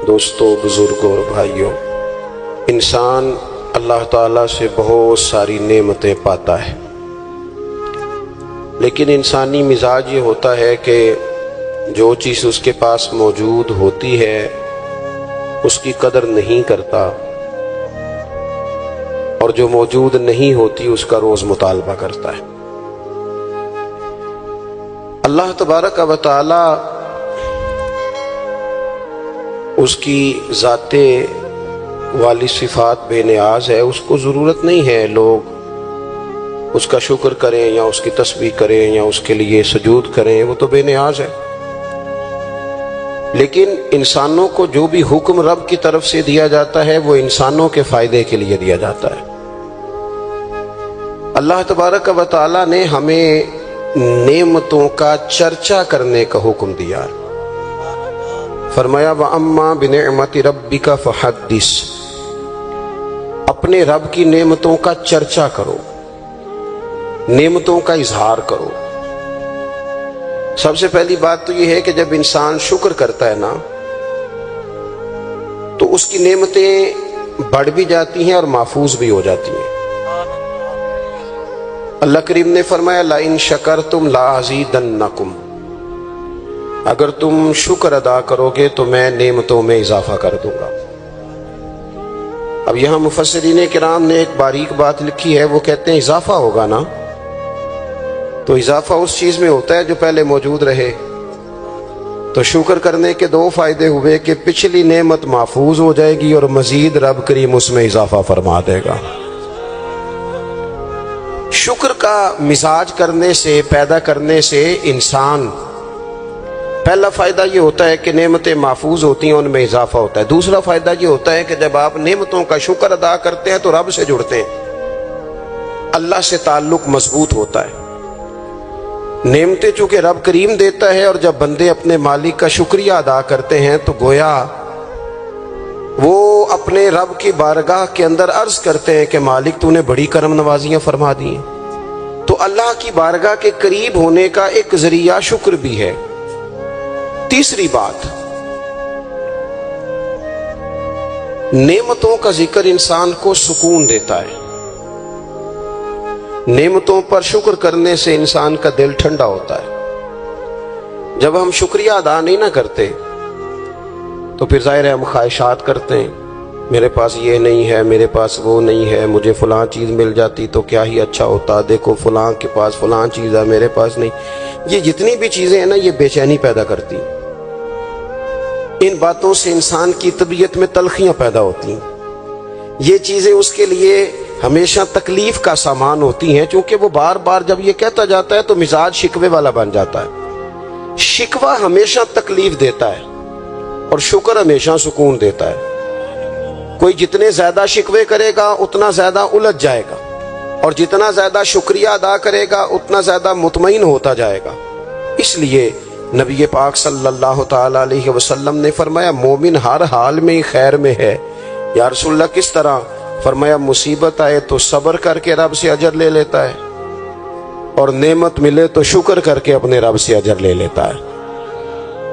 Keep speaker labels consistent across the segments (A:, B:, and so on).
A: دوستوں، بزرگوں اور بھائیوں، انسان اللہ تعالیٰ سے بہت ساری نعمتیں پاتا ہے، لیکن انسانی مزاج یہ ہوتا ہے کہ جو چیز اس کے پاس موجود ہوتی ہے اس کی قدر نہیں کرتا، اور جو موجود نہیں ہوتی اس کا روز مطالبہ کرتا ہے۔ اللہ تبارک و تعالی اس کی ذات والی صفات بے نیاز ہے، اس کو ضرورت نہیں ہے لوگ اس کا شکر کریں یا اس کی تسبیح کریں یا اس کے لیے سجود کریں، وہ تو بے نیاز ہے۔ لیکن انسانوں کو جو بھی حکم رب کی طرف سے دیا جاتا ہے وہ انسانوں کے فائدے کے لیے دیا جاتا ہے۔ اللہ تبارک و تعالی نے ہمیں نعمتوں کا چرچا کرنے کا حکم دیا، فرمایا وَأَمَّا بِنِعْمَةِ رَبِّكَ فَحَدِّثْ، اپنے رب کی نعمتوں کا چرچا کرو، نعمتوں کا اظہار کرو۔ سب سے پہلی بات تو یہ ہے کہ جب انسان شکر کرتا ہے نا تو اس کی نعمتیں بڑھ بھی جاتی ہیں اور محفوظ بھی ہو جاتی ہیں۔ اللہ کریم نے فرمایا لَإِن شَكَرْتُمْ لَأَزِيدَنَّكُمْ، اگر تم شکر ادا کرو گے تو میں نعمتوں میں اضافہ کر دوں گا۔ اب یہاں مفسرین کرام نے ایک باریک بات لکھی ہے، وہ کہتے ہیں اضافہ ہوگا نا تو اضافہ اس چیز میں ہوتا ہے جو پہلے موجود رہے۔ تو شکر کرنے کے دو فائدے ہوئے کہ پچھلی نعمت محفوظ ہو جائے گی اور مزید رب کریم اس میں اضافہ فرما دے گا۔ شکر کا مزاج کرنے سے، پیدا کرنے سے انسان، پہلا فائدہ یہ ہوتا ہے کہ نعمتیں محفوظ ہوتی ہیں، ان میں اضافہ ہوتا ہے۔ دوسرا فائدہ یہ ہوتا ہے کہ جب آپ نعمتوں کا شکر ادا کرتے ہیں تو رب سے جڑتے ہیں، اللہ سے تعلق مضبوط ہوتا ہے۔ نعمتیں چونکہ رب کریم دیتا ہے، اور جب بندے اپنے مالک کا شکریہ ادا کرتے ہیں تو گویا وہ اپنے رب کی بارگاہ کے اندر عرض کرتے ہیں کہ مالک تو نے بڑی کرم نوازیاں فرما دی ہیں۔ تو اللہ کی بارگاہ کے قریب ہونے کا ایک ذریعہ شکر بھی ہے۔ تیسری بات، نعمتوں کا ذکر انسان کو سکون دیتا ہے۔ نعمتوں پر شکر کرنے سے انسان کا دل ٹھنڈا ہوتا ہے۔ جب ہم شکریہ ادا نہیں نہ کرتے تو پھر ظاہر ہے ہم خواہشات کرتے ہیں، میرے پاس یہ نہیں ہے، میرے پاس وہ نہیں ہے، مجھے فلاں چیز مل جاتی تو کیا ہی اچھا ہوتا، دیکھو فلاں کے پاس فلاں چیز ہے میرے پاس نہیں۔ یہ جتنی بھی چیزیں ہیں نا یہ بے چینی پیدا کرتی ہیں۔ ان باتوں سے انسان کی طبیعت میں تلخیاں پیدا ہوتی ہیں، یہ چیزیں اس کے لیے ہمیشہ تکلیف کا سامان ہوتی ہیں، چونکہ وہ بار بار جب یہ کہتا جاتا ہے تو مزاج شکوے والا بن جاتا ہے۔ شکوہ ہمیشہ تکلیف دیتا ہے اور شکر ہمیشہ سکون دیتا ہے۔ کوئی جتنے زیادہ شکوے کرے گا اتنا زیادہ الجھ جائے گا، اور جتنا زیادہ شکریہ ادا کرے گا اتنا زیادہ مطمئن ہوتا جائے گا۔ اس لیے نبی پاک صلی اللہ تعالی علیہ وسلم نے فرمایا مومن ہر حال میں خیر میں ہے۔ یا رسول اللہ کس طرح؟ فرمایا مصیبت آئے تو صبر کر کے رب سے اجر لے لیتا ہے، اور نعمت ملے تو شکر کر کے اپنے رب سے اجر لے لیتا ہے۔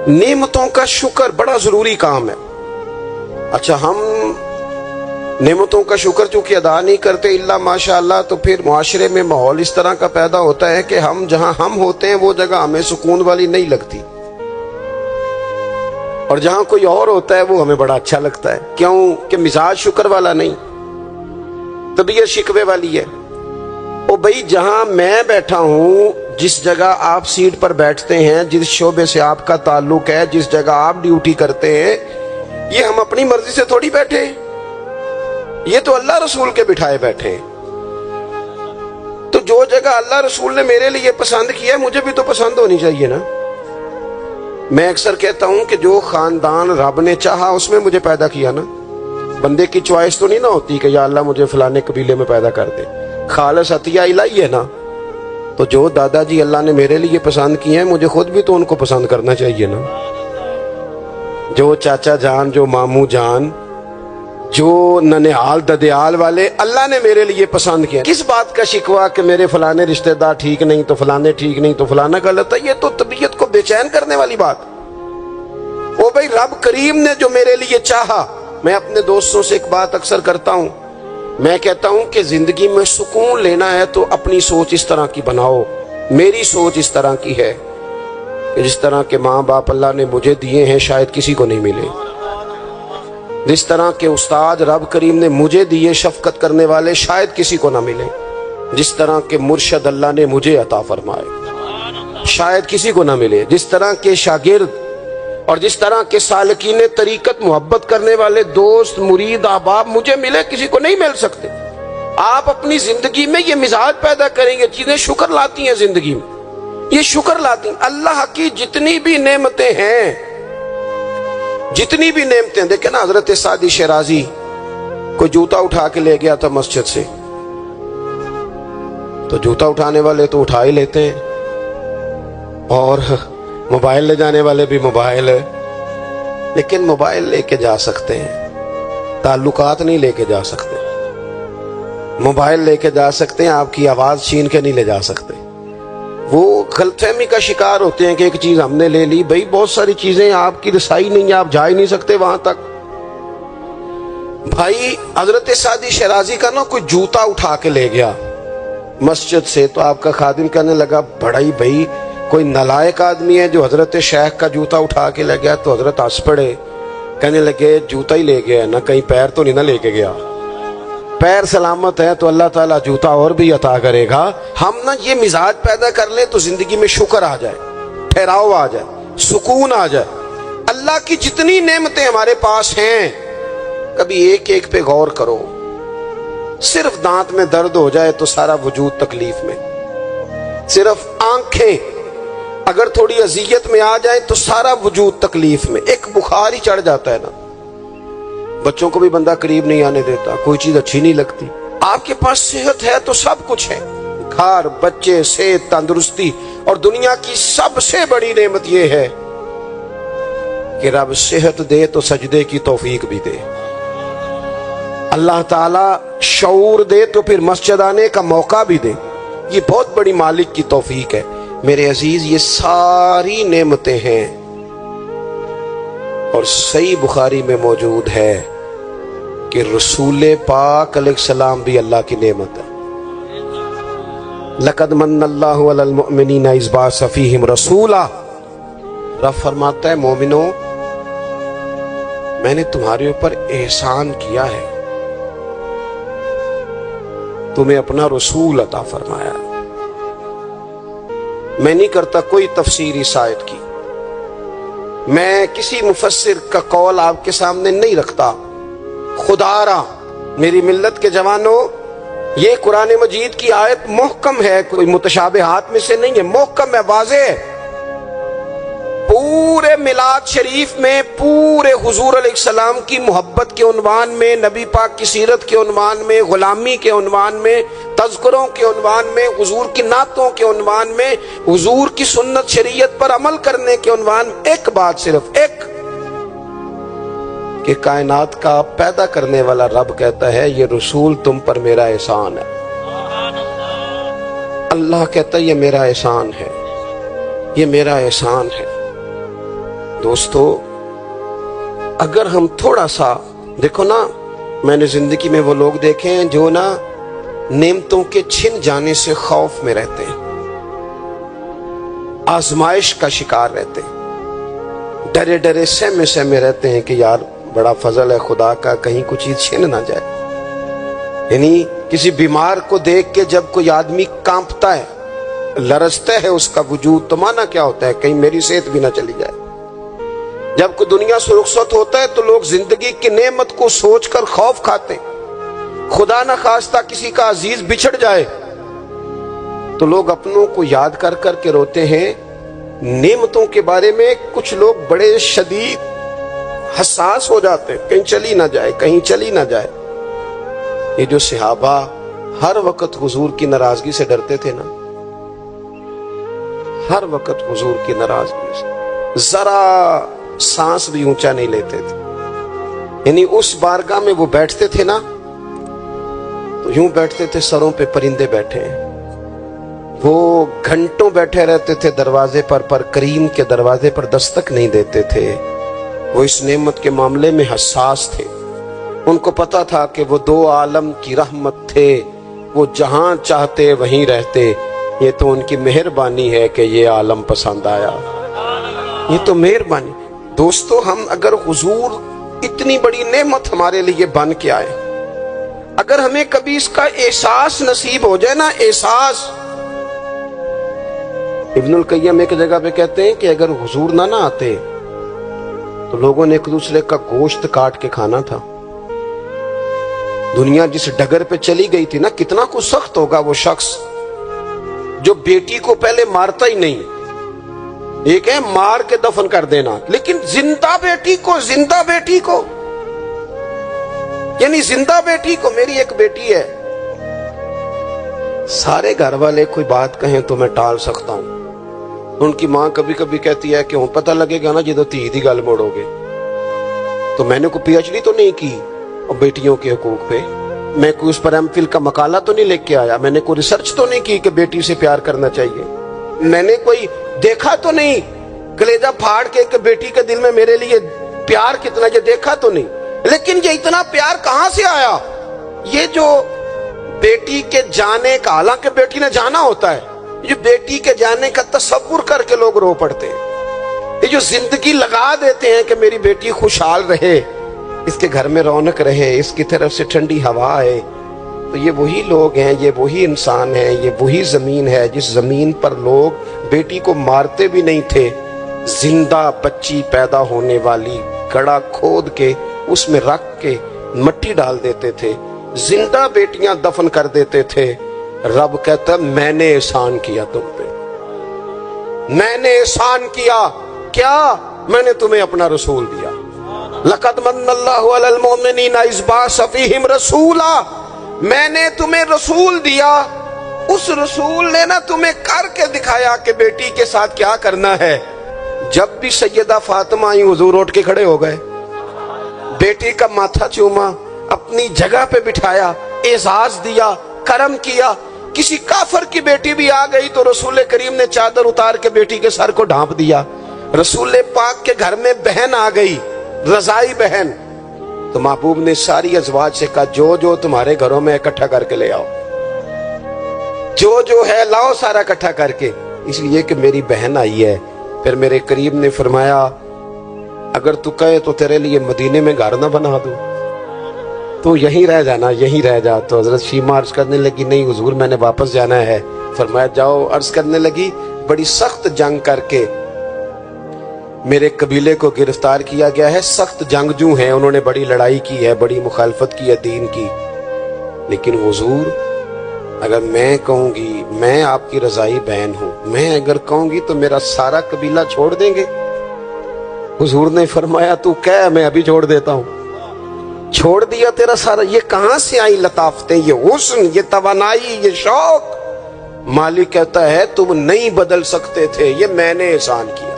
A: نعمتوں کا شکر بڑا ضروری کام ہے۔ اچھا، ہم نعمتوں کا شکر چونکہ ادا نہیں کرتے الا ماشاء اللہ، تو پھر معاشرے میں ماحول اس طرح کا پیدا ہوتا ہے کہ ہم جہاں ہم ہوتے ہیں وہ جگہ ہمیں سکون والی نہیں لگتی، اور جہاں کوئی اور ہوتا ہے وہ ہمیں بڑا اچھا لگتا ہے۔ کیوں کہ مزاج شکر والا نہیں، طبیعت شکوے والی ہے۔ او بھائی، جہاں میں بیٹھا ہوں، جس جگہ آپ سیٹ پر بیٹھتے ہیں، جس شعبے سے آپ کا تعلق ہے، جس جگہ آپ ڈیوٹی کرتے ہیں، یہ ہم اپنی مرضی سے تھوڑی بیٹھے ہیں، یہ تو اللہ رسول کے بٹھائے بیٹھے ہیں۔ تو جو جگہ اللہ رسول نے میرے لیے پسند کیا ہے مجھے بھی تو پسند ہونی چاہیے نا۔ میں اکثر کہتا ہوں کہ جو خاندان رب نے چاہا اس میں مجھے پیدا کیا نا، بندے کی چوائس تو نہیں نہ ہوتی کہ یا اللہ مجھے فلانے قبیلے میں پیدا کر دے، خالص عطیہ الہی ہے نا۔ تو جو دادا جی اللہ نے میرے لیے پسند کیے ہیں مجھے خود بھی تو ان کو پسند کرنا چاہیے نا۔ جو چاچا جان، جو ماموں جان، جو ننیال ددیال والے اللہ نے میرے لیے پسند کیا، کس بات کا شکوہ کہ میرے فلانے رشتہ دار ٹھیک نہیں تو فلانے ٹھیک نہیں تو فلانا غلط ہے؟ یہ تو طبیعت کو بے چین کرنے والی بات۔ وہ بھائی رب کریم نے جو میرے لیے چاہا. میں اپنے دوستوں سے ایک بات اکثر کرتا ہوں, میں کہتا ہوں کہ زندگی میں سکون لینا ہے تو اپنی سوچ اس طرح کی بناؤ. میری سوچ اس طرح کی ہے کہ جس طرح کے ماں باپ اللہ نے مجھے دیے ہیں شاید کسی کو نہیں ملے, جس طرح کے استاد رب کریم نے مجھے دیے شفقت کرنے والے شاید کسی کو نہ ملے, جس طرح کے مرشد اللہ نے مجھے عطا فرمائے شاید کسی کو نہ ملے, جس طرح کے شاگرد اور جس طرح کے سالکین طریقت محبت کرنے والے دوست مرید احباب مجھے ملے کسی کو نہیں مل سکتے. آپ اپنی زندگی میں یہ مزاج پیدا کریں گے, چیزیں شکر لاتی ہیں زندگی میں, یہ شکر لاتی ہیں. اللہ کی جتنی بھی نعمتیں ہیں, جتنی بھی نعمتیں, دیکھیں نا حضرت سعدی شیرازی کوئی جوتا اٹھا کے لے گیا تھا مسجد سے, تو جوتا اٹھانے والے تو اٹھا ہی لیتے ہیں, اور موبائل لے جانے والے بھی موبائل ہے, لیکن موبائل لے کے جا سکتے ہیں, تعلقات نہیں لے کے جا سکتے. موبائل لے کے جا سکتے ہیں, آپ کی آواز چھین کے نہیں لے جا سکتے. وہ غلط فہمی کا شکار ہوتے ہیں کہ ایک چیز ہم نے لے لی, بھائی بہت ساری چیزیں آپ کی رسائی نہیں ہے, آپ جا ہی نہیں سکتے وہاں تک. بھائی حضرت سعدی شیرازی کا نا کوئی جوتا اٹھا کے لے گیا مسجد سے, تو آپ کا خادم کہنے لگا بڑا ہی بھائی کوئی نالائق آدمی ہے جو حضرت شیخ کا جوتا اٹھا کے لے گیا. تو حضرت ہنس پڑے, کہنے لگے جوتا ہی لے گیا نہ, کہیں پیر تو نہیں نہ لے کے گیا, پیر سلامت ہے تو اللہ تعالیٰ جوتا اور بھی عطا کرے گا. ہم نا یہ مزاج پیدا کر لیں تو زندگی میں شکر آ جائے, ٹھہراؤ آ جائے, سکون آ جائے. اللہ کی جتنی نعمتیں ہمارے پاس ہیں کبھی ایک ایک پہ غور کرو. صرف دانت میں درد ہو جائے تو سارا وجود تکلیف میں, صرف آنکھیں اگر تھوڑی اذیت میں آ جائیں تو سارا وجود تکلیف میں. ایک بخار ہی چڑھ جاتا ہے نا, بچوں کو بھی بندہ قریب نہیں آنے دیتا, کوئی چیز اچھی نہیں لگتی. آپ کے پاس صحت ہے تو سب کچھ ہے, گھر, بچے, صحت, تندرستی, اور دنیا کی سب سے بڑی نعمت یہ ہے کہ رب صحت دے تو سجدے کی توفیق بھی دے. اللہ تعالیٰ شعور دے تو پھر مسجد آنے کا موقع بھی دے. یہ بہت بڑی مالک کی توفیق ہے. میرے عزیز یہ ساری نعمتیں ہیں, اور صحیح بخاری میں موجود ہے کہ رسول پاک علیہ السلام بھی اللہ کی نعمت ہے. لقد من اللہ علی المؤمنین اذ بعث فیہم رسولا. رب فرماتا ہے مومنو میں نے تمہارے اوپر احسان کیا ہے, تمہیں اپنا رسول عطا فرمایا. میں نہیں کرتا کوئی تفسیر اس آیت کی, میں کسی مفسر کا قول آپ کے سامنے نہیں رکھتا. خدا را میری ملت کے جوانوں, یہ قرآن مجید کی آیت محکم ہے, کوئی متشابہات میں سے نہیں ہے, محکم ہے, واضح ہے. پورے میلاد شریف میں پورے حضور علیہ السلام کی محبت کے عنوان میں, نبی پاک کی سیرت کے عنوان میں, غلامی کے عنوان میں, تذکروں کے عنوان میں, حضور کی نعتوں کے عنوان میں, حضور کی سنت شریعت پر عمل کرنے کے عنوان میں ایک بات, صرف ایک, کہ کائنات کا پیدا کرنے والا رب کہتا ہے یہ رسول تم پر میرا احسان ہے. اللہ کہتا ہے یہ میرا احسان ہے, یہ میرا احسان ہے. دوستو اگر ہم تھوڑا سا دیکھو نا, میں نے زندگی میں وہ لوگ دیکھے ہیں جو نا نعمتوں کے چھن جانے سے خوف میں رہتے ہیں, آزمائش کا شکار رہتے ہیں, ڈرے ڈرے سہمے سہمے رہتے ہیں کہ یار بڑا فضل ہے خدا کا, کہیں کچھ چیز چھن نہ جائے. یعنی کسی بیمار کو دیکھ کے جب کوئی آدمی کانپتا ہے, لرزتا ہے اس کا وجود, تو مانا کیا ہوتا ہے کہیں میری صحت بھی نہ چلی جائے. جب کوئی دنیا سے رخصت ہوتا ہے تو لوگ زندگی کی نعمت کو سوچ کر خوف کھاتے ہیں. خدا نہ خواستہ کسی کا عزیز بچھڑ جائے تو لوگ اپنوں کو یاد کر کر کے روتے ہیں. نعمتوں کے بارے میں کچھ لوگ بڑے شدید حساس ہو جاتے ہیں, کہیں چلی نہ جائے, کہیں چلی نہ جائے. یہ جو صحابہ ہر وقت حضور کی ناراضگی سے ڈرتے تھے نا, ہر وقت حضور کی ناراضگی سے, ذرا سانس بھی اونچا نہیں لیتے تھے. یعنی اس بارگاہ میں وہ بیٹھتے تھے نا تو یوں بیٹھتے تھے سروں پہ پرندے بیٹھے ہیں. وہ گھنٹوں بیٹھے رہتے تھے دروازے پر کریم کے دروازے پر دستک نہیں دیتے تھے. وہ اس نعمت کے معاملے میں حساس تھے. ان کو پتا تھا کہ وہ دو عالم کی رحمت تھے، وہ جہاں چاہتے وہیں رہتے. یہ تو ان کی مہربانی ہے کہ یہ عالم پسند آیا، یہ تو مہربانی. دوستو، ہم اگر حضور اتنی بڑی نعمت ہمارے لیے بن کے آئے، اگر ہمیں کبھی اس کا احساس نصیب ہو جائے نا، احساس. ابن القیم ایک جگہ پہ کہتے ہیں کہ اگر حضور نہ آتے تو لوگوں نے ایک دوسرے کا گوشت کاٹ کے کھانا تھا. دنیا جس ڈگر پہ چلی گئی تھی نا، کتنا کچھ سخت ہوگا وہ شخص جو بیٹی کو پہلے مارتا ہی نہیں. ایک ہے مار کے دفن کر دینا، لیکن زندہ بیٹی کو یعنی زندہ بیٹی کو. میری ایک بیٹی ہے، سارے گھر والے کوئی بات کہیں تو میں ٹال سکتا ہوں. ان کی ماں کبھی کبھی کہتی ہے کہ پتہ لگے گا نا جدو تھی دی گل موڑو گے. تو میں نے کوئی پی ایچ ڈی تو نہیں کی اور بیٹیوں کے حقوق پہ، میں کوئی اس پر ایم فل کا مقالہ تو نہیں لکھ کے آیا، میں نے کوئی ریسرچ تو نہیں کی کہ بیٹی سے پیار کرنا چاہیے، میں نے کوئی دیکھا تو نہیں کلیجہ پھاڑ کے کہ بیٹی کے دل میں میرے لیے پیار کتنا، یہ دیکھا تو نہیں. لیکن یہ اتنا پیار کہاں سے آیا؟ یہ جو بیٹی کے جانے کا، حالانکہ بیٹی نے جانا ہوتا ہے، یہ بیٹی کے جانے کا تصور کر کے لوگ رو پڑتے ہیں. یہ جو زندگی لگا دیتے ہیں کہ میری بیٹی خوشحال رہے، اس کے گھر میں رونق رہے، اس کی طرف سے ٹھنڈی ہوا ہے، تو یہ وہی لوگ ہیں، یہ وہی انسان ہیں، یہ وہی زمین ہے جس زمین پر لوگ بیٹی کو مارتے بھی نہیں تھے. زندہ بچی پیدا ہونے والی گڑھا کھود کے اس میں رکھ کے مٹی ڈال دیتے تھے، زندہ بیٹیاں دفن کر دیتے تھے. رب کہتا میں نے احسان کیا تم پہ، میں نے احسان کیا. کیا؟ میں نے تمہیں اپنا رسول دیا. لقد من اللہ علی المؤمنین اذ بعث فیہم رسولا. میں نے تمہیں رسول دیا، اس رسول نے نا تمہیں کر کے دکھایا کہ بیٹی کے ساتھ کیا کرنا ہے. جب بھی سیدہ فاطمہ آئی، حضور اٹھ کے کھڑے ہو گئے، بیٹی کا ماتھا چوما، اپنی جگہ پہ بٹھایا، اعزاز دیا، کرم کیا. کسی کافر کی بیٹی بھی آ گئی تو رسول کریم نے چادر اتار کے بیٹی کے سر کو ڈھانپ دیا. رسول پاک کے گھر میں بہن آ گئی، رضائی بہن، تو محبوب نے ساری ازواج سے کہا جو تمہارے گھروں میں اکٹھا کر کے لے آؤ، جو ہے لاؤ سارا اکٹھا کر کے، اس لیے کہ میری بہن آئی ہے. پھر میرے قریب نے فرمایا اگر تو کہے تو تیرے لیے مدینے میں گھر نہ بنا دوں، تو یہیں رہ جانا، یہیں رہ جا. تو حضرت شیمہ عرض کرنے لگی نہیں حضور میں نے واپس جانا ہے. فرمایا جاؤ. عرض کرنے لگی بڑی سخت جنگ کر کے میرے قبیلے کو گرفتار کیا گیا ہے، سخت جنگجو ہیں، انہوں نے بڑی لڑائی کی ہے، بڑی مخالفت کی ہے دین کی، لیکن حضور اگر میں کہوں گی میں آپ کی رضائی بہن ہوں، میں اگر کہوں گی تو میرا سارا قبیلہ چھوڑ دیں گے. حضور نے فرمایا تو کہہ میں ابھی چھوڑ دیتا ہوں. چھوڑ دیا تیرا سارا. یہ کہاں سے آئی لطافتیں، یہ حسن، یہ توانائی، یہ شوق؟ مالک کہتا ہے تم نہیں بدل سکتے تھے، یہ میں نے احسان کیا.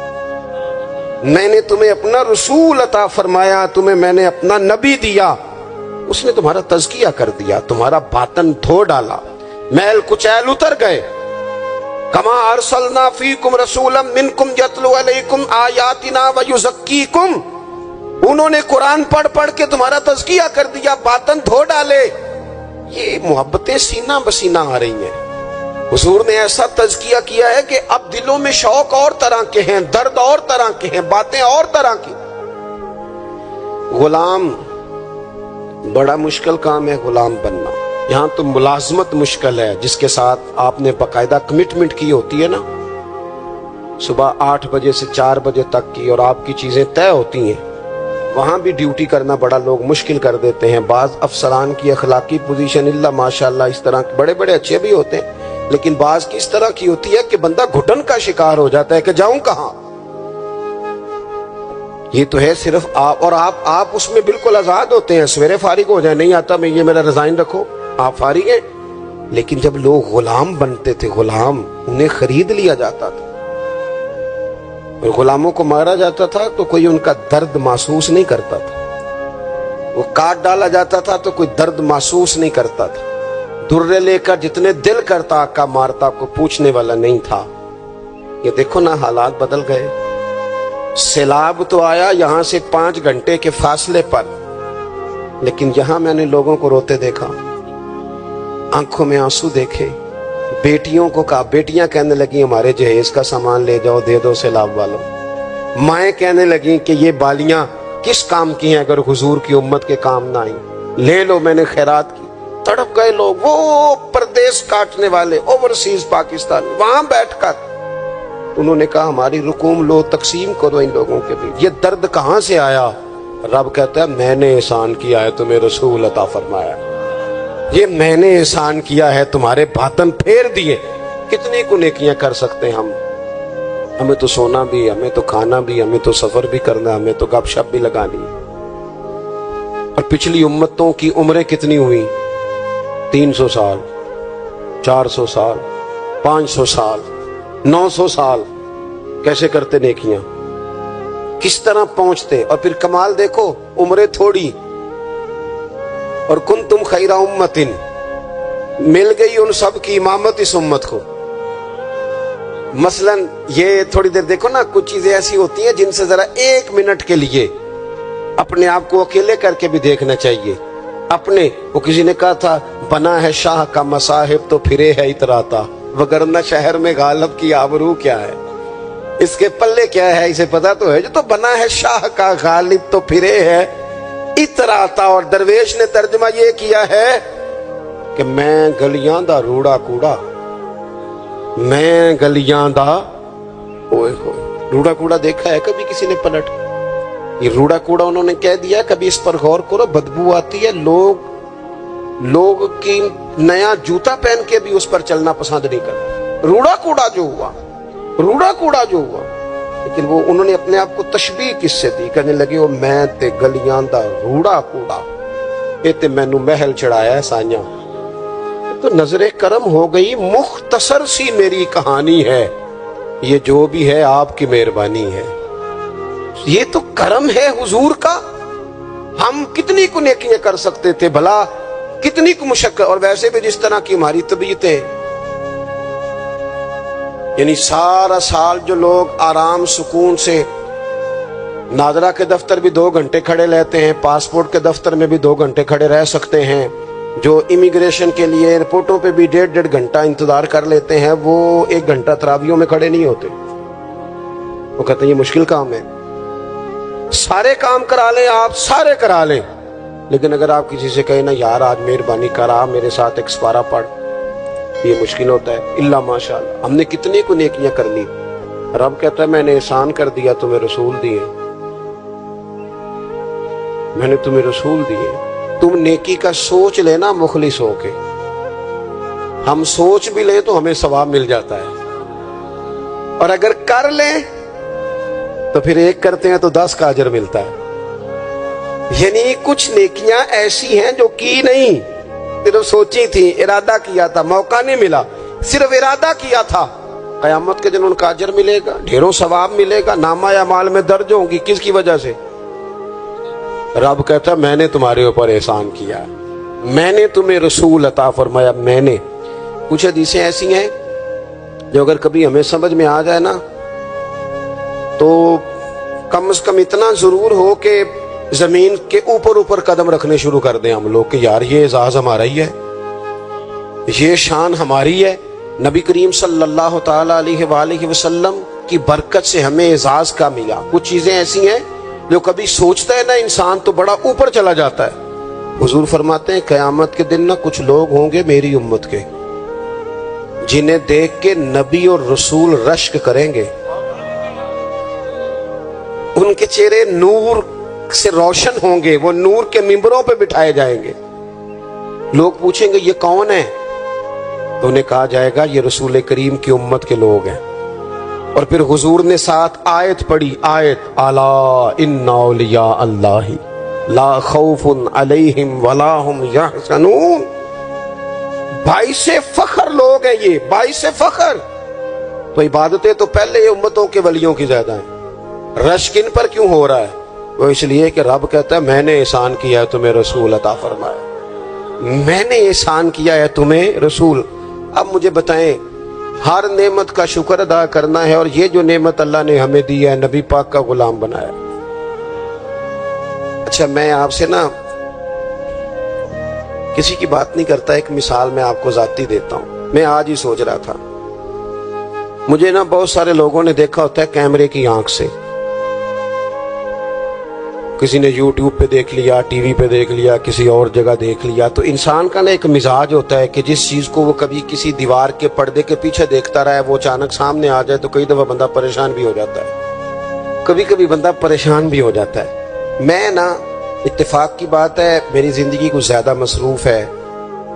A: میں نے تمہیں اپنا رسول عطا فرمایا، تمہیں میں نے اپنا نبی دیا، اس نے تمہارا تزکیہ کر دیا، تمہارا باطن دھو ڈالا، میل کچیل اتر گئے. کما ارسلنا فیکم رسولا منکم یتلو علیکم آیاتنا ویزکیکم. انہوں نے قرآن پڑھ کے تمہارا تزکیہ کر دیا، باطن دھو ڈالے. یہ محبتیں سینہ بسینہ آ رہی ہیں. حضور نے ایسا تزکیہ کیا ہے کہ اب دلوں میں شوق اور طرح کے ہیں، درد اور طرح کے ہیں، باتیں اور طرح کی. غلام بڑا مشکل کام ہے، غلام بننا. یہاں تو ملازمت مشکل ہے، جس کے ساتھ آپ نے باقاعدہ کمٹمنٹ کی ہوتی ہے نا، صبح 8 بجے سے 4 بجے تک کی، اور آپ کی چیزیں طے ہوتی ہیں. وہاں بھی ڈیوٹی کرنا بڑا لوگ مشکل کر دیتے ہیں. بعض افسران کی اخلاقی پوزیشن اللہ ماشاءاللہ اس طرح بڑے بڑے اچھے بھی ہوتے ہیں، لیکن بعض کی اس طرح کی ہوتی ہے کہ بندہ گھٹن کا شکار ہو جاتا ہے کہ جاؤں کہاں. یہ تو ہے صرف آپ، اور آپ اس میں بالکل آزاد ہوتے ہیں. سویرے فارغ ہو جائیں، نہیں آتا میں یہ میرا ریزائن رکھو، آپ فارغ ہیں. لیکن جب لوگ غلام بنتے تھے، غلام انہیں خرید لیا جاتا تھا، اور غلاموں کو مارا جاتا تھا تو کوئی ان کا درد محسوس نہیں کرتا تھا. وہ کاٹ ڈالا جاتا تھا تو کوئی درد محسوس نہیں کرتا تھا. درے لے کر جتنے دل کرتا آقا مارتا، کو پوچھنے والا نہیں تھا. یہ دیکھو نا حالات بدل گئے. سیلاب تو آیا یہاں سے 5 گھنٹے کے فاصلے پر، لیکن یہاں میں نے لوگوں کو روتے دیکھا، آنکھوں میں آنسو دیکھے۔ بیٹیوں کو کہا، بیٹیاں کہنے لگی ہمارے جہیز کا سامان لے جاؤ، دے دو سیلاب والوں۔ مائیں کہنے لگیں کہ یہ بالیاں کس کام کی ہیں اگر حضور کی امت کے کام نہ آئیں، لے لو، میں نے خیرات کی۔ تڑپ گئے لوگ، وہ پردیس کاٹنے والے اوورسیز پاکستانی، وہاں بیٹھ کر انہوں نے کہا ہماری رقوم لو، تقسیم کرو ان لوگوں کے بھی۔ یہ درد کہاں سے آیا؟ رب کہتا ہے میں نے احسان کیا ہے، تمہیں رسول عطا فرمایا، یہ میں نے احسان کیا ہے، تمہارے باطن پھیر دیے۔ کتنی کو نیکیاں کر سکتے ہیں ہمیں تو سونا بھی، ہمیں تو کھانا بھی، ہمیں تو سفر بھی کرنا، ہمیں تو گپ شپ بھی لگانی۔ اور پچھلی امتوں کی عمریں کتنی ہوئی؟ 300 سال، 400 سال، 500 سال، 900 سال۔ کیسے کرتے نیکیاں، کس طرح پہنچتے؟ اور پھر کمال دیکھو، عمریں تھوڑی اور کنتم خیر امت، مل گئی ان سب کی امامت اس امت کو۔ مثلا یہ تھوڑی دیر دیکھو نا، کچھ چیزیں ایسی ہوتی ہیں جن سے ذرا 1 منٹ کے لیے اپنے آپ کو اکیلے کر کے بھی دیکھنا چاہیے۔ اپنے وہ کسی نے کہا تھا بنا ہے شاہ کا مصاحب تو پھرے ہے اتراتا، وگرنہ شہر میں غالب کی آبرو کیا ہے، اس کے پلے کیا ہے اسے پتا تو ہے۔ جو تو بنا ہے شاہ کا غالب تو پھرے ہے اتراتا۔ اور درویش نے ترجمہ یہ کیا ہے کہ میں گلیاں دا روڑا کوڑا، میں گلیاں دا اوئے ہوئے۔ روڑا کوڑا دیکھا ہے کبھی کسی نے پلٹ؟ یہ روڑا کوڑا انہوں نے کہہ دیا، کبھی اس پر غور کرو، بدبو آتی ہے۔ لوگ کی نیا جوتا پہن کے بھی اس پر چلنا پسند نہیں کرتے۔ روڑا کوڑا جو ہوا، روڑا کوڑا جو ہوا، لیکن وہ انہوں نے اپنے آپ کو تشبیہ کس سے دی؟ کہنے لگے وہ میں تے گلیاں دا روڑا کوڑا، اے تے مینوں محل چڑھایا ہے سائیاں۔ تو نظر کرم ہو گئی، مختصر سی میری کہانی ہے، یہ جو بھی ہے آپ کی مہربانی ہے۔ یہ تو کرم ہے حضور کا۔ ہم کتنی کو نیکیاں کر سکتے تھے بھلا، کتنی کو مشقت۔ اور ویسے بھی جس طرح کی ہماری طبیعتیں، یعنی سارا سال جو لوگ آرام سکون سے ناظرہ کے دفتر بھی 2 گھنٹے کھڑے رہتے ہیں، پاسپورٹ کے دفتر میں بھی 2 گھنٹے کھڑے رہ سکتے ہیں، جو امیگریشن کے لیے ایئرپورٹوں پہ بھی 1.5 گھنٹہ انتظار کر لیتے ہیں، وہ 1 گھنٹہ تراویحوں میں کھڑے نہیں ہوتے۔ وہ کہتے ہیں یہ مشکل کام ہے، سارے کام کرا لیں آپ، سارے کرا لیں، لیکن اگر آپ کسی سے کہیں نا یار آج مہربانی کرا میرے ساتھ ایک سپارہ پڑھ، یہ مشکل ہوتا ہے۔ اللہ ماشاءاللہ ہم نے کتنی کو نیکیاں کر لی۔ رب کہتا ہے میں نے احسان کر دیا، تمہیں رسول دیے، میں نے تمہیں رسول دیے۔ تم نیکی کا سوچ لینا مخلص ہو کے، ہم سوچ بھی لیں تو ہمیں ثواب مل جاتا ہے، اور اگر کر لیں تو پھر 1 کرتے ہیں تو 10 کا اجر ملتا ہے۔ یعنی کچھ نیکیاں ایسی ہیں جو کی نہیں، صرف سوچی تھی، ارادہ کیا تھا، موقع نہیں ملا، صرف ارادہ کیا تھا، قیامت کے دن ان کا اجر ملے گا، ڈھیروں ثواب ملے گا، نامہ اعمال میں درج ہوں گی۔ کس کی وجہ سے؟ رب کہتا ہے میں نے تمہارے اوپر احسان کیا، میں نے تمہیں رسول عطا فرمایا، میں نے۔ کچھ حدیثیں ایسی ہیں جو اگر کبھی ہمیں سمجھ میں آ جائے نا تو کم از کم اتنا ضرور ہو کہ زمین کے اوپر قدم رکھنے شروع کر دیں ہم لوگ کہ یار یہ اعزاز ہمارا ہی ہے، یہ شان ہماری ہے۔ نبی کریم صلی اللہ تعالی علیہ وآلہ وسلم کی برکت سے ہمیں اعزاز کا ملا۔ کچھ چیزیں ایسی ہیں جو کبھی سوچتا ہے نا انسان تو بڑا اوپر چلا جاتا ہے۔ حضور فرماتے ہیں قیامت کے دن نا کچھ لوگ ہوں گے میری امت کے جنہیں دیکھ کے نبی اور رسول رشک کریں گے، ان کے چہرے نور سے روشن ہوں گے، وہ نور کے ممبروں پہ بٹھائے جائیں گے۔ لوگ پوچھیں گے یہ کون ہے؟ تو انہیں کہا جائے گا یہ رسول کریم کی امت کے لوگ ہیں۔ اور پھر حضور نے ساتھ آیت پڑھی، آیت الا ان اولیاء اللہ لا خوف علیہم ولا هم یحزنون۔ باعث فخر لوگ ہیں یہ، باعث فخر۔ تو عبادتیں تو پہلے امتوں کے ولیوں کی زیادہ ہیں، رشک ان پر کیوں ہو رہا ہے؟ وہ اس لیے کہ رب کہتا ہے میں نے احسان کیا ہے تمہیں رسول عطا فرمایا، میں نے احسان کیا ہے تمہیں رسول۔ اب مجھے بتائیں ہر نعمت کا شکر ادا کرنا ہے، اور یہ جو نعمت اللہ نے ہمیں دی ہے، نبی پاک کا غلام بنایا۔ اچھا، میں آپ سے نا کسی کی بات نہیں کرتا، ایک مثال میں آپ کو ذاتی دیتا ہوں۔ میں آج ہی سوچ رہا تھا، مجھے نا بہت سارے لوگوں نے دیکھا ہوتا ہے کیمرے کی آنکھ سے، کسی نے یوٹیوب پہ دیکھ لیا، ٹی وی پہ دیکھ لیا، کسی اور جگہ دیکھ لیا۔ تو انسان کا نا ایک مزاج ہوتا ہے کہ جس چیز کو وہ کبھی کسی دیوار کے پردے کے پیچھے دیکھتا رہا ہے، وہ اچانک سامنے آ جائے تو کئی دفعہ بندہ پریشان بھی ہو جاتا ہے، کبھی بندہ پریشان بھی ہو جاتا ہے۔ میں نا، اتفاق کی بات ہے، میری زندگی کچھ زیادہ مصروف ہے۔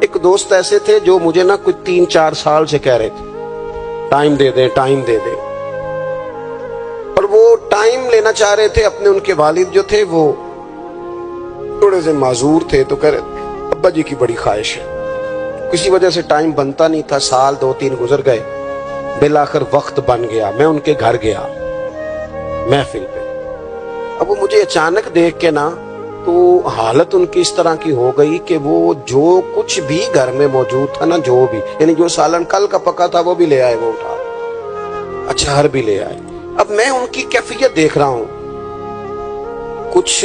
A: ایک دوست ایسے تھے جو مجھے نا کچھ 3-4 سال سے کہہ رہے تھے ٹائم دے دیں، ٹائم دے دیں، اور وہ ٹائم لینا چاہ رہے تھے۔ اپنے ان کے والد جو تھے وہ تھوڑے سے معذور تھے، تو کہہ رہے ابا جی کی بڑی خواہش ہے، کسی وجہ سے ٹائم بنتا نہیں تھا۔ سال 2-3 گزر گئے، بالآخر وقت بن گیا، میں ان کے گھر گیا محفل پہ۔ اب وہ مجھے اچانک دیکھ کے نا، تو حالت ان کی اس طرح کی ہو گئی کہ وہ جو کچھ بھی گھر میں موجود تھا نا، جو بھی، یعنی جو سالن کل کا پکا تھا وہ بھی لے آئے، وہ اٹھا، اچار بھی لے آئے۔ اب میں ان کی کیفیت دیکھ رہا ہوں۔ کچھ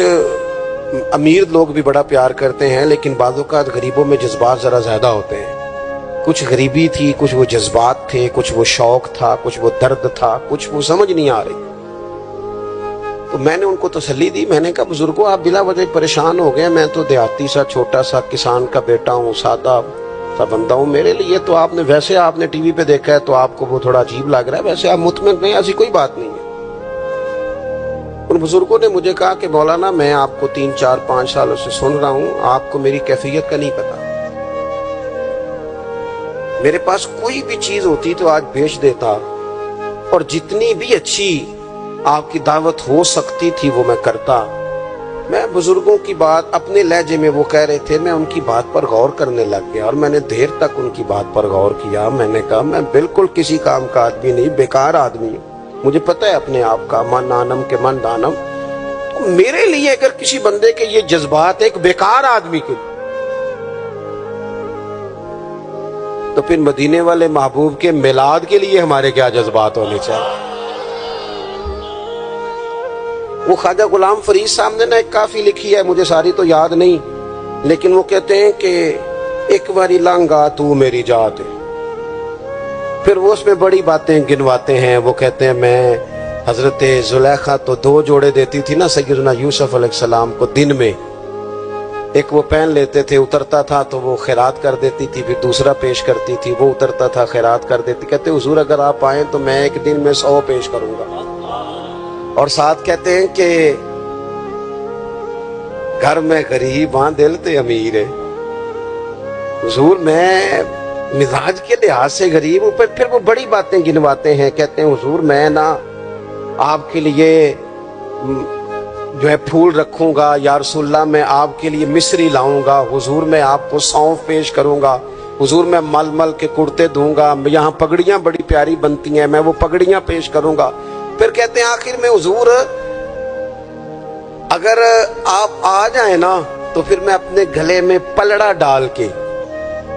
A: امیر لوگ بھی بڑا پیار کرتے ہیں، لیکن بعض اوقات غریبوں میں جذبات ذرا زیادہ ہوتے ہیں۔ کچھ غریبی تھی، کچھ وہ جذبات تھے، کچھ وہ شوق تھا، کچھ وہ درد تھا، کچھ وہ سمجھ نہیں آ رہی۔ تو میں نے ان کو تسلی دی، میں نے کہا بزرگوں آپ بلا وجہ پریشان ہو گئے، میں تو دیہاتی سا چھوٹا سا کسان کا بیٹا ہوں، سادہ سا بندہ ہوں، میرے لیے تو آپ نے ویسے آپ نے ٹی وی پہ دیکھا ہے تو آپ کو وہ تھوڑا عجیب لگ رہا ہے، ویسے آپ مطمئن نہیں، ایسی کوئی بات نہیں ہے۔ ان بزرگوں نے مجھے کہا کہ مولانا میں آپ کو 3-4-5 سالوں سے سن رہا ہوں، آپ کو میری کیفیت کا نہیں پتا، میرے پاس کوئی بھی چیز ہوتی تو آج بیچ دیتا، اور جتنی بھی اچھی آپ کی دعوت ہو سکتی تھی وہ میں کرتا۔ میں بزرگوں کی بات اپنے لہجے میں وہ کہہ رہے تھے، میں ان کی بات پر غور کرنے لگ گیا، اور میں نے دیر تک ان کی بات پر غور کیا۔ میں نے کہا میں بالکل کسی کام کا آدمی نہیں، بیکار آدمی ہوں، مجھے پتہ ہے اپنے آپ کا، من آنم کے من دانم۔ تو میرے لیے اگر کسی بندے کے یہ جذبات ایک بیکار آدمی کے، تو پھر مدینے والے محبوب کے میلاد کے لیے ہمارے کیا جذبات ہونے چاہیے۔ وہ خواجہ غلام فرید صاحب نے نا ایک کافی لکھی ہے، مجھے ساری تو یاد نہیں، لیکن وہ کہتے ہیں کہ ایک باری لانگا تو میری جات ہے۔ پھر وہ اس میں بڑی باتیں گنواتے ہیں، وہ کہتے ہیں میں حضرت زلیخا تو 2 جوڑے دیتی تھی نا سیدنا یوسف علیہ السلام کو دن میں، ایک وہ پہن لیتے تھے، اترتا تھا تو وہ خیرات کر دیتی تھی، پھر دوسرا پیش کرتی تھی، وہ اترتا تھا خیرات کر دیتی۔ کہتے حضور اگر آپ آئیں تو میں ایک دن میں 100 پیش کروں گا۔ اور ساتھ کہتے ہیں کہ گھر میں غریب ہاں دل تے امیر ہے۔ حضور میں مزاج کے لحاظ سے غریب ہوں، پھر وہ بڑی باتیں گنواتے ہیں، کہتے ہیں حضور میں نا آپ کے لیے جو ہے پھول رکھوں گا، یا رسول اللہ میں آپ کے لیے مصری لاؤں گا، حضور میں آپ کو سونف پیش کروں گا، حضور میں مل مل کے کرتے دوں گا، یہاں پگڑیاں بڑی پیاری بنتی ہیں، میں وہ پگڑیاں پیش کروں گا۔ پھر کہتے ہیں آخر میں حضور اگر آپ آ جائیں نا تو پھر میں اپنے گلے میں پلڑا ڈال کے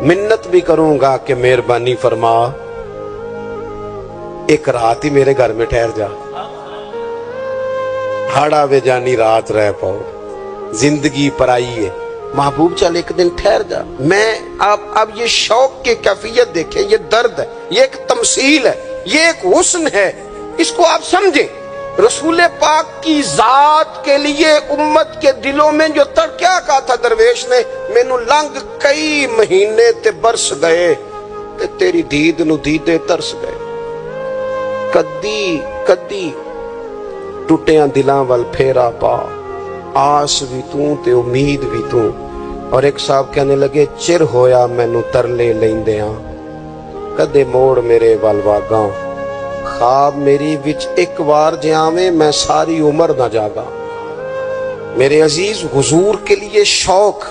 A: منت بھی کروں گا کہ مہربانی فرما ایک رات ہی میرے گھر میں ٹھہر جا، ہاڑا وے جانی رات رہ پاؤ، زندگی پرائی ہے، محبوب چل ایک دن ٹھہر جا۔ میں اب یہ شوق کی کیفیت دیکھیں، یہ درد ہے، یہ ایک تمثیل ہے، یہ ایک حسن ہے، اس کو آپ سمجھیں۔ رسول پاک کی ذات کے لیے امت کے دلوں میں جو کیا کہا تھا درویش نے، مینوں لنگ کئی مہینے تے برس گئے تے تیری دید نو دیدے ترس گئے، کدی کدی ٹوٹیاں دلاں وال پھیرا پا، آس بھی تو تے امید بھی تو۔ اور ایک صاحب کہنے لگے چر ہویا مینوں ترلے لیندیاں، کدے موڑ میرے ول واگاں، خواب میری وچ ایک وار جاویں میں ساری عمر نہ جاگا۔ میرے عزیز، حضور کے لیے شوق،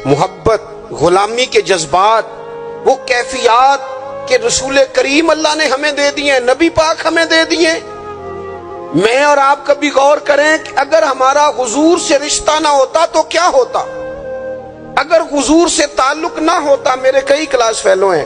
A: محبت، غلامی کے جذبات، وہ کیفیات کہ رسول کریم اللہ نے ہمیں دے دیے، نبی پاک ہمیں دے دیے۔ میں اور آپ کبھی غور کریں کہ اگر ہمارا حضور سے رشتہ نہ ہوتا تو کیا ہوتا؟ اگر حضور سے تعلق نہ ہوتا، میرے کئی کلاس فیلو ہیں،